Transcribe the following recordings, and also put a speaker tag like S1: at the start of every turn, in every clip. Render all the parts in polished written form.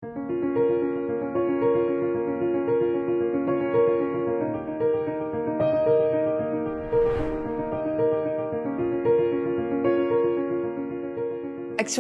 S1: Action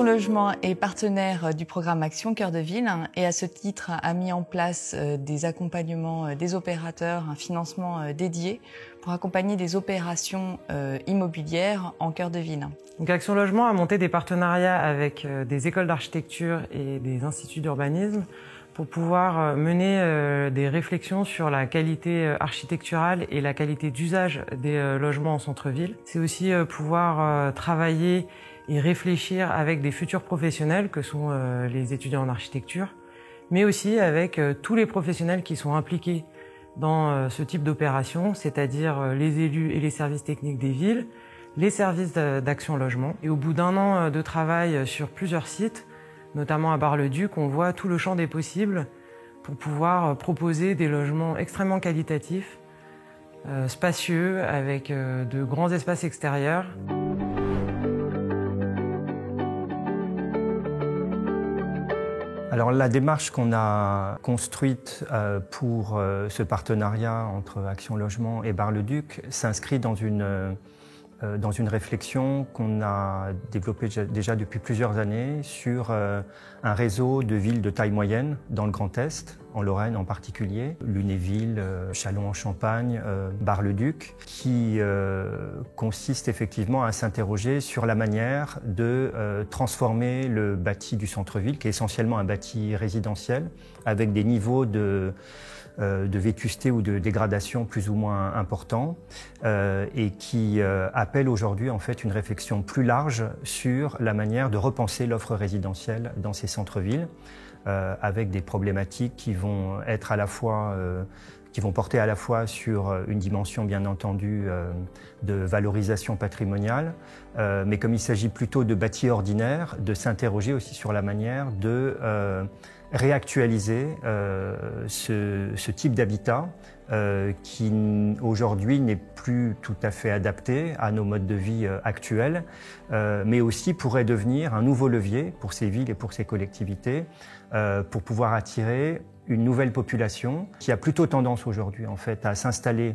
S1: Logement est partenaire du programme Action Cœur de Ville et à ce titre a mis en place des accompagnements des opérateurs, un financement dédié pour accompagner des opérations immobilières en cœur de ville.
S2: Donc Action Logement a monté des partenariats avec des écoles d'architecture et des instituts d'urbanisme pour pouvoir mener des réflexions sur la qualité architecturale et la qualité d'usage des logements en centre-ville. C'est aussi pouvoir travailler et réfléchir avec des futurs professionnels que sont les étudiants en architecture, mais aussi avec tous les professionnels qui sont impliqués dans ce type d'opération, c'est-à-dire les élus et les services techniques des villes, les services d'Action Logement. Et au bout d'un an de travail sur plusieurs sites, notamment à Bar-le-Duc, on voit tout le champ des possibles pour pouvoir proposer des logements extrêmement qualitatifs, spacieux, avec de grands espaces extérieurs.
S3: Alors la démarche qu'on a construite pour ce partenariat entre Action Logement et Bar-le-Duc s'inscrit dans une réflexion qu'on a développée déjà depuis plusieurs années sur un réseau de villes de taille moyenne dans le Grand Est, en Lorraine en particulier, Lunéville, Châlons-en-Champagne, Bar-le-Duc, qui consiste effectivement à s'interroger sur la manière de transformer le bâti du centre-ville, qui est essentiellement un bâti résidentiel, avec des niveaux de vétusté ou de dégradation plus ou moins importants et qui appelle aujourd'hui en fait une réflexion plus large sur la manière de repenser l'offre résidentielle dans ces centres-villes avec des problématiques qui vont être à la fois qui vont porter à la fois sur une dimension bien entendu de valorisation patrimoniale, mais comme il s'agit plutôt de bâti ordinaire, de s'interroger aussi sur la manière de réactualiser ce type d'habitat qui aujourd'hui n'est plus tout à fait adapté à nos modes de vie actuels, mais aussi pourrait devenir un nouveau levier pour ces villes et pour ces collectivités pour pouvoir attirer une nouvelle population qui a plutôt tendance aujourd'hui en fait à s'installer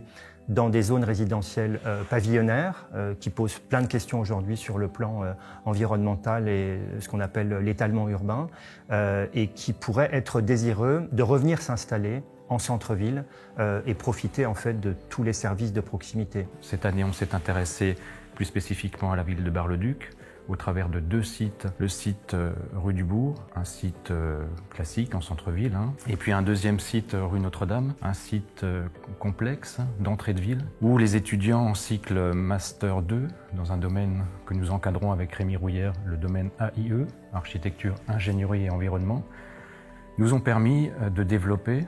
S3: dans des zones résidentielles pavillonnaires qui posent plein de questions aujourd'hui sur le plan environnemental et ce qu'on appelle l'étalement urbain et qui pourraient être désireux de revenir s'installer en centre-ville et profiter en fait de tous les services de proximité.
S4: Cette année, on s'est intéressé plus spécifiquement à la ville de Bar-le-Duc au travers de deux sites. Le site rue du Bourg, un site classique en centre-ville, et puis un deuxième site rue Notre-Dame, un site complexe d'entrée de ville, où les étudiants en cycle Master 2, dans un domaine que nous encadrons avec Rémi Rouillère, le domaine AIE, Architecture, Ingénierie et Environnement, nous ont permis de développer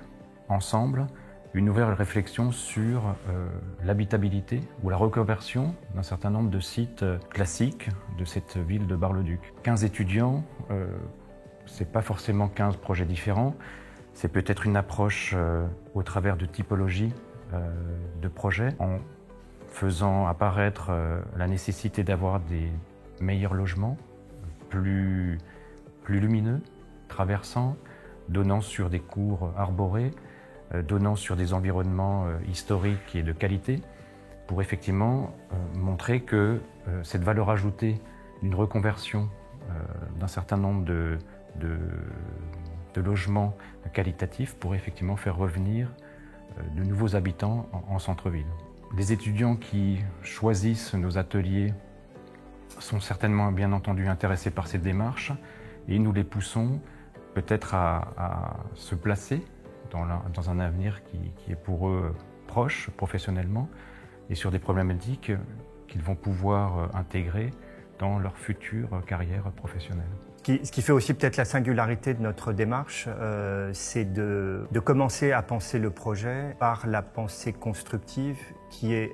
S4: ensemble une nouvelle réflexion sur l'habitabilité ou la reconversion d'un certain nombre de sites classiques de cette ville de Bar-le-Duc. 15 étudiants, c'est pas forcément 15 projets différents, c'est peut-être une approche au travers de typologies de projets, en faisant apparaître la nécessité d'avoir des meilleurs logements, plus lumineux, traversants, donnant sur des cours arborés, donnant sur des environnements historiques et de qualité, pour effectivement montrer que cette valeur ajoutée d'une reconversion d'un certain nombre de logements qualitatifs pourrait effectivement faire revenir de nouveaux habitants en centre-ville. Les étudiants qui choisissent nos ateliers sont certainement bien entendu intéressés par cette démarche et nous les poussons peut-être à se placer dans un avenir qui est pour eux proche professionnellement et sur des problématiques qu'ils vont pouvoir intégrer dans leur future carrière professionnelle.
S3: Ce qui fait aussi peut-être la singularité de notre démarche, c'est de commencer à penser le projet par la pensée constructive qui est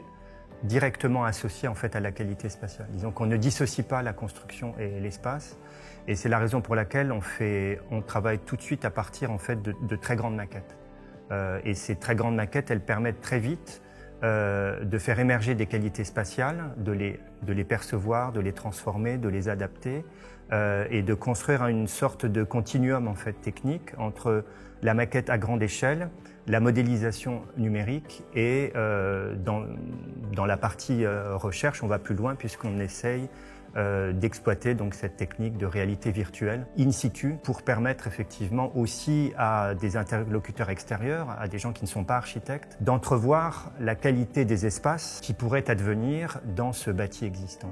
S3: directement associée en fait à la qualité spatiale. Disons qu'on ne dissocie pas la construction et l'espace. Et c'est la raison pour laquelle on travaille tout de suite à partir en fait de très grandes maquettes. Et ces très grandes maquettes, elles permettent très vite de faire émerger des qualités spatiales, de les percevoir, de les transformer, de les adapter et de construire une sorte de continuum en fait, technique entre la maquette à grande échelle, la modélisation numérique et dans la partie recherche, on va plus loin puisqu'on essaye d'exploiter donc cette technique de réalité virtuelle in situ pour permettre effectivement aussi à des interlocuteurs extérieurs, à des gens qui ne sont pas architectes, d'entrevoir la qualité des espaces qui pourraient advenir dans ce bâti existant.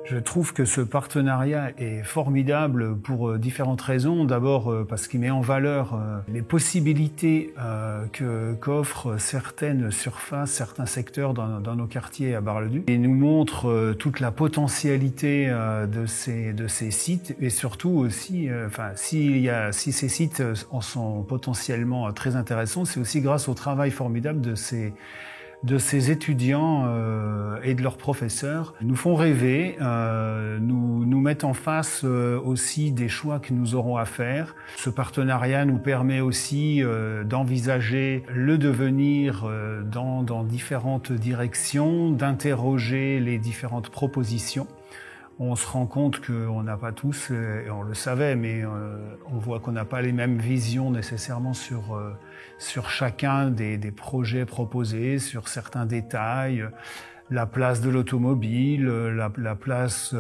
S5: Je trouve que ce partenariat est formidable pour différentes raisons. D'abord parce qu'il met en valeur les possibilités qu'offrent certaines surfaces, certains secteurs dans nos quartiers à Bar-le-Duc. Et nous montre toute la potentialité de ces sites et surtout aussi, si ces sites en sont potentiellement très intéressants, c'est aussi grâce au travail formidable de ces étudiants et de leurs professeurs, nous font rêver, nous mettent en face aussi des choix que nous aurons à faire. Ce partenariat nous permet aussi d'envisager le devenir dans différentes directions, d'interroger les différentes propositions. On se rend compte qu'on n'a pas tous, et on le savait, mais on voit qu'on n'a pas les mêmes visions nécessairement sur chacun des projets proposés, sur certains détails, la place de l'automobile, la place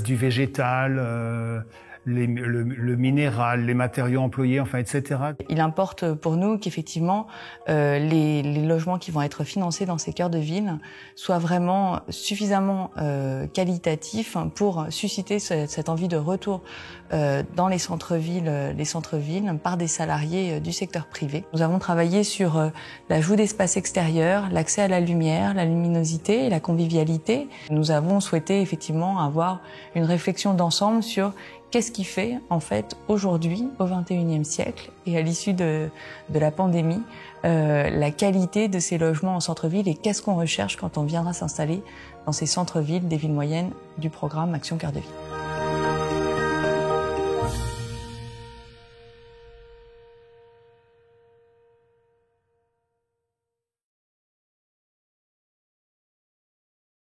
S5: du végétal, le minéral, les matériaux employés, enfin, etc.
S1: Il importe pour nous qu'effectivement les logements qui vont être financés dans ces cœurs de ville soient vraiment suffisamment qualitatifs pour susciter cette envie de retour dans les centres-villes par des salariés du secteur privé. Nous avons travaillé sur l'ajout d'espaces extérieurs, l'accès à la lumière, la luminosité et la convivialité. Nous avons souhaité effectivement avoir une réflexion d'ensemble sur qu'est-ce qui fait, en fait, aujourd'hui, au XXIe siècle, et à l'issue de la pandémie, la qualité de ces logements en centre-ville et qu'est-ce qu'on recherche quand on viendra s'installer dans ces centres-villes des villes moyennes du programme Action Cœur de Ville.